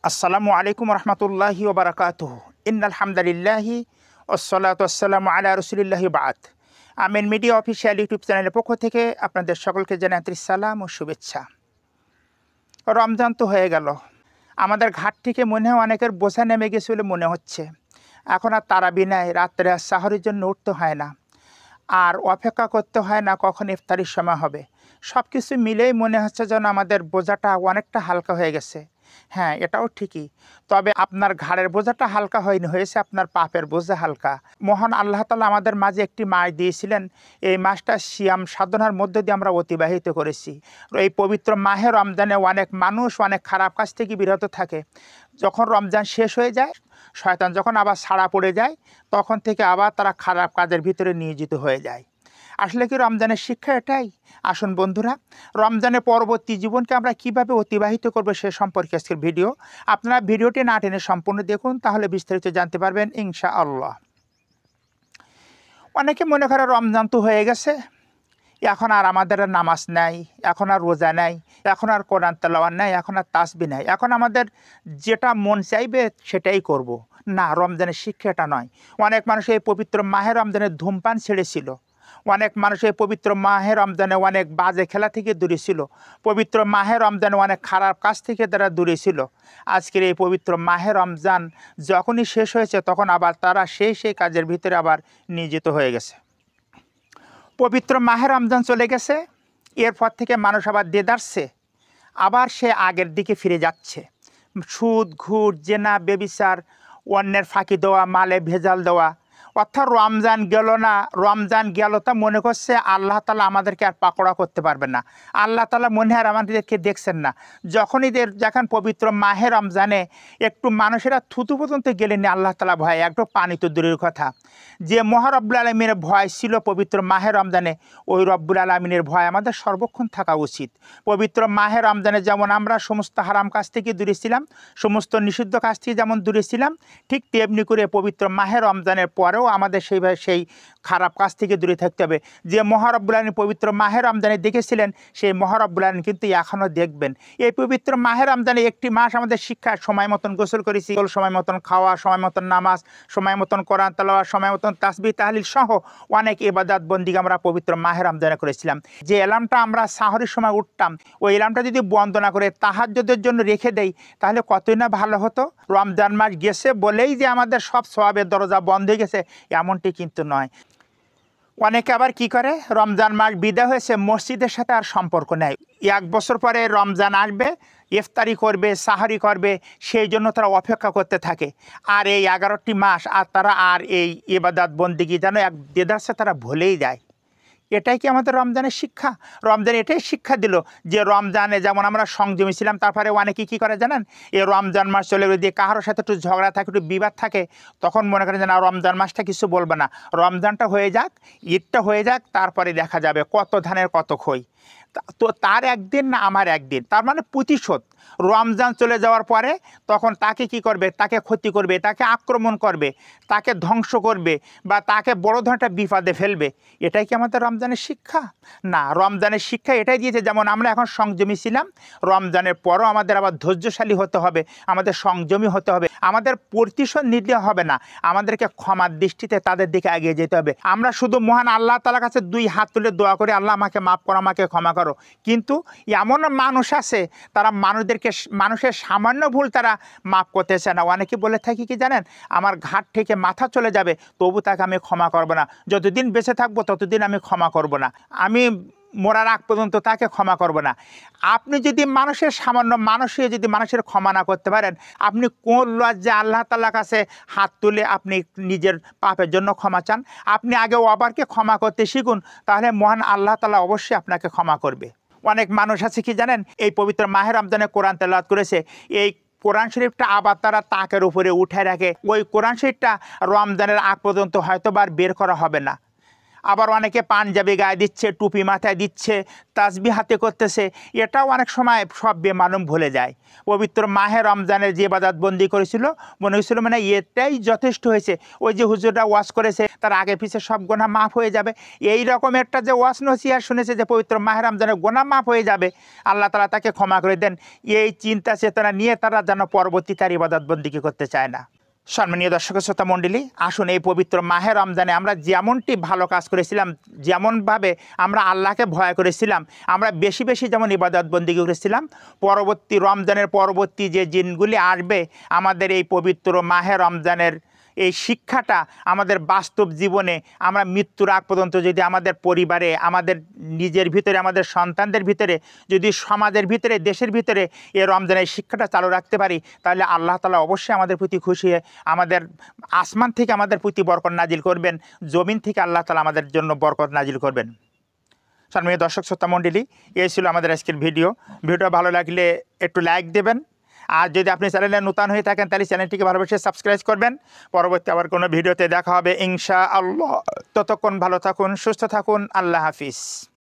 আসসালামু আলাইকুম রহমতুল্লাহি ওবরাকাতুহ। ইন্নাল হামদুলিল্লাহি ওয়াসসালাতু ওয়াসসালামু আলা রাসূলিল্লাহি বাদ। আমিন মিডিয়া অফিসিয়াল ইউটিউব চ্যানেলের পক্ষ থেকে আপনাদের সকলকে জানাই আন্তরিক সালাম ও শুভেচ্ছা। রমজান তো হয়ে গেল, আমাদের ঘাট থেকে মনে হয় অনেকের বোঝা নেমে গেছে বলে মনে হচ্ছে। এখন আর তারাবি নাই, রাত্রে আর সাহরের জন্য উঠতে হয় না, আর অপেক্ষা করতে হয় না কখন ইফতারির সময় হবে। সব কিছু মিলেই মনে হচ্ছে যেন আমাদের বোঝাটা অনেকটা হালকা হয়ে গেছে। হ্যাঁ, এটাও ঠিকই। তবে আপনার ঘাড়ের বোঝাটা হালকা হয়নি, হয়েছে আপনার পাপের বোঝা হালকা। মহান আল্লাহ তাআলা আমাদের মাঝে একটি মাস দিয়েছিলেন। এই মাসটা সিয়াম সাধনার মধ্য দিয়ে আমরা অতিবাহিত করেছি। এই পবিত্র মাহে রমজানে অনেক মানুষ অনেক খারাপ কাজ থেকে বিরত থাকে। যখন রমজান শেষ হয়ে যায়, শয়তান যখন আবার ছাড়া পড়ে যায়, তখন থেকে আবার তারা খারাপ কাজের ভিতরে নিয়োজিত হয়ে যায়। আসলে কি রমজানের শিক্ষা এটাই? আসুন বন্ধুরা, রমজানের পরবর্তী জীবনকে আমরা কিভাবে অতিবাহিত করব সে সম্পর্কে আজকের ভিডিও। আপনারা ভিডিওটি না টেনে সম্পূর্ণ দেখুন, তাহলে বিস্তারিত জানতে পারবেন ইনশাআল্লাহ। অনেকে মনে করে রমজান তো হয়ে গেছে, এখন আর আমাদের নামাজ নাই, এখন আর রোজা নাই, এখন আর কোরআন তেলাওয়াত নাই, এখন আর তাসবিহ নাই, এখন আমাদের যেটা মন চাইবে সেটাই করব। না, রমজানের শিক্ষা এটা নয়। অনেক মানুষ এই পবিত্র মাহে রমজানের ধূমপান ছেড়েছিল। অনেক মানুষ এই পবিত্র মাহে রমজানে অনেক বাজে খেলা থেকে দূরে ছিল। পবিত্র মাহে রমজানে অনেক খারাপ কাজ থেকে তারা দূরে ছিল। আজকের এই পবিত্র মাহে রমজান যখনই শেষ হয়েছে, তখন আবার তারা সেই কাজের ভিতরে আবার নিয়োজিত হয়ে গেছে। পবিত্র মাহে রমজান চলে গেছে, এরপর থেকে মানুষ আবার দেদারছে, আবার সে আগের দিকে ফিরে যাচ্ছে। সুদ, ঘুষ, জেনা, বেবিচার, অন্যের ফাঁকি দেওয়া, মালে ভেজাল দেওয়া। অর্থাৎ রমজান গেল না, রমজান গেল তা মনে করছে আল্লাহ তাআলা আমাদেরকে আর পাকড়া করতে পারবে না। আল্লাহ তাআলা মনে হয় আমাদেরকে দেখছেন না। যখন পবিত্র মাহে রমজানে একটু মানুষেরা থুতু পর্যন্ত গেলেনি আল্লাহ তাআলা ভয়, একটু পানি তো দূরের কথা। যে মহারব্বুল আলমিনের ভয় ছিল পবিত্র মাহে রমজানে, ওই রব্বুল আলমিনের ভয় আমাদের সর্বক্ষণ থাকা উচিত। পবিত্র মাহে রমজানে যেমন আমরা সমস্ত হারাম কাজ থেকে দূরে ছিলাম, সমস্ত নিষিদ্ধ কাজ থেকে যেমন দূরে ছিলাম, ঠিক তেমনি করে পবিত্র মাহে রমজানের পরেও আমাদের সেইভাবে সেই খারাপ কাজ থেকে দূরে থাকতে হবে। যে মহারব্বুল আলমিন পবিত্র মাহে রমজানে দেখেছিলেন, সেই মহারব্বুল আলমিন কিন্তু এখনও দেখবেন। এই পবিত্র মাহে রমজানে একটি মাস আমাদের শিক্ষা, সময় মতন গোসল করেছি, সময় মতন খাওয়া, সময় মতন নামাজ, সময় মতন কোরআন তেলাওয়াত, সময় মতন তাসবিহ তাহলিল সহ অনেক ইবাদত বন্দিগি আমরা পবিত্র মাহে রমজানে করেছিলাম। যে অ্যালার্মটা আমরা সাহরের সময় উঠতাম, ওই অ্যালার্মটা যদি বন্ধ না করে তাহাজ্জুদের জন্য রেখে দেই, তাহলে কতই না ভালো হতো। রমজান মাস গেছে বলেই যে আমাদের সব সওয়াবের দরজা বন্ধ হয়ে গেছে, এমনটি কিন্তু নয়। অনেকে আবার কি করে, রমজান মাস বিদায় হয়েছে, মসজিদের সাথে আর সম্পর্ক নেই। 1 বছর পরে রমজান আসবে, ইফতারি করবে, সাহারি করবে, সেই জন্য তারা অপেক্ষা করতে থাকে। আর এই 11টি মাস আর তারা আর এই ইবাদত বন্দেগী যেন এক দেদারসে তারা ভুলেই যায়। এটাই কি আমাদের রমজানের শিক্ষা? রমজান এটাই শিক্ষা দিল যে রমজানে যেমন আমরা সংযমী ছিলাম, তারপরে অনেকে কী করে জানেন, এই রমজান মাস চলে গেলে দিয়ে কারোর সাথে একটু ঝগড়া থাকে, একটু বিবাদ থাকে, তখন মনে করেন যে না, রমজান মাসটা কিছু বলবে না, রমজানটা হয়ে যাক, ঈদটা হয়ে যাক, তারপরে দেখা যাবে কত ধানের কত খই। তো তার একদিন না আমার একদিন, তার মানে প্রতিশোধ। রমজান চলে যাওয়ার পরে তখন তাকে কি করবে, তাকে ক্ষতি করবে, তাকে আক্রমণ করবে, তাকে ধ্বংস করবে, বা তাকে বড় ধরনের বিপদে ফেলবে। এটাই কি আমাদের রমজানের শিক্ষা? না, রমজানের শিক্ষা এটাই দিয়েছে, যেমন আমরা এখন সংযমী ছিলাম, রমজানের পরও আমাদের আবার ধৈর্যশালী হতে হবে, আমাদের সংযমী হতে হবে, আমাদের প্রতিশোধ নিতে হবে না, আমাদেরকে ক্ষমার দৃষ্টিতে তাদের দিকে এগিয়ে যেতে হবে। আমরা শুধু মহান আল্লাহ তাআলার কাছে 2 হাত তুলে দোয়া করি, আল্লাহ আমাকে মাফ করো, আমাকে ক্ষমা করো। কিন্তু এমন মানুষ আছে, তারা মানুষের সামান্য ভুল তারা মাফ করতে চায় না। অনেকে বলে থাকি কি জানেন, আমার ঘাট থেকে মাথা চলে যাবে, তবু তাকে আমি ক্ষমা করব না, যতদিন বেঁচে থাকবো ততদিন আমি ক্ষমা করব না, আমি মরার আগ পর্যন্ত তাকে ক্ষমা করব না। আপনি যদি মানুষের সামান্য মানুষে যদি মানুষের ক্ষমা না করতে পারেন, আপনি কোন লজ্জা আল্লাহ তাআলার কাছে হাত তুলে আপনি নিজের পাপের জন্য ক্ষমা চান? আপনি আগে অপরকে ক্ষমা করতে শিখুন, তাহলে মহান আল্লাহ তাআলা অবশ্যই আপনাকে ক্ষমা করবে। অনেক মানুষ আছে কি জানেন, এই পবিত্র মাহে রমজানে কোরআন তেলাওয়াত করেছে, এই কোরআন শরীফটা আবার তারা তাকের উপরে উঠে রাখে, ওই কোরআন শরীফটা রমজানের আগ পর্যন্ত হয়তো বার বের করা হবে না। আবার অনেকে পাঞ্জাবি গায়ে দিচ্ছে, টুপি মাথায় দিচ্ছে, তাসবিহ হাতে করতেছে। এটাও অনেক সময় সব বেমালুম ভুলে যায়। পবিত্র মাহে রমজানের যে ইবাদতবন্দি করেছিল, মনে হয়েছিল মানে এটাই যথেষ্ট হয়েছে। ওই যে হুজুররা ওয়াজ করেছে তার আগে পিছে সব গোনা মাফ হয়ে যাবে, এই রকম একটা যে ওয়াজ নসিহত শুনেছে যে পবিত্র মাহে রমজানের গোনা মাফ হয়ে যাবে, আল্লাহ তাআলা তাকে ক্ষমা করে দেন, এই চিন্তা চেতনা নিয়ে তারা যেন পরবর্তী তার ইবাদতবন্দি করতে চায় না। সম্মানীয় দর্শক শ্রোতা মণ্ডলী, আসুন এই পবিত্র মাহে রমজানে আমরা যেমনটি ভালো কাজ করেছিলাম, যেমনভাবে আমরা আল্লাহকে ভয় করেছিলাম, আমরা বেশি বেশি যেমন ইবাদতবন্দি করেছিলাম, পরবর্তী রমজানের পরবর্তী যে দিনগুলি আসবে, আমাদের এই পবিত্র মাহে রমজানের এই শিক্ষাটা আমাদের বাস্তব জীবনে আমরা মৃত্যুর আগ পর্যন্ত যদি আমাদের পরিবারে, আমাদের নিজের ভিতরে, আমাদের সন্তানদের ভিতরে, যদি সমাজের ভিতরে, দেশের ভিতরে এই রমজানের শিক্ষাটা চালু রাখতে পারি, তাহলে আল্লাহ তাআলা অবশ্যই আমাদের প্রতি খুশি হয়ে আমাদের আসমান থেকে আমাদের প্রতি বরকত নাজিল করবেন, জমিন থেকে আল্লাহ তাআলা আমাদের জন্য বরকত নাজিল করবেন। সম্মানীয় দর্শক শ্রোতা মণ্ডলী, এই ছিল আমাদের আজকের ভিডিও ভালো লাগলে একটু লাইক দেবেন, আর যদি আপনি চ্যানেলে নতুন হয়ে থাকেন তাহলে চ্যানেলটিকে ভালোবেসে সাবস্ক্রাইব করবেন। পরবর্তী আবার কোনো ভিডিওতে দেখা হবে ইনশাআল্লাহ। ততক্ষণ ভালো থাকুন, সুস্থ থাকুন, আল্লাহ হাফিজ।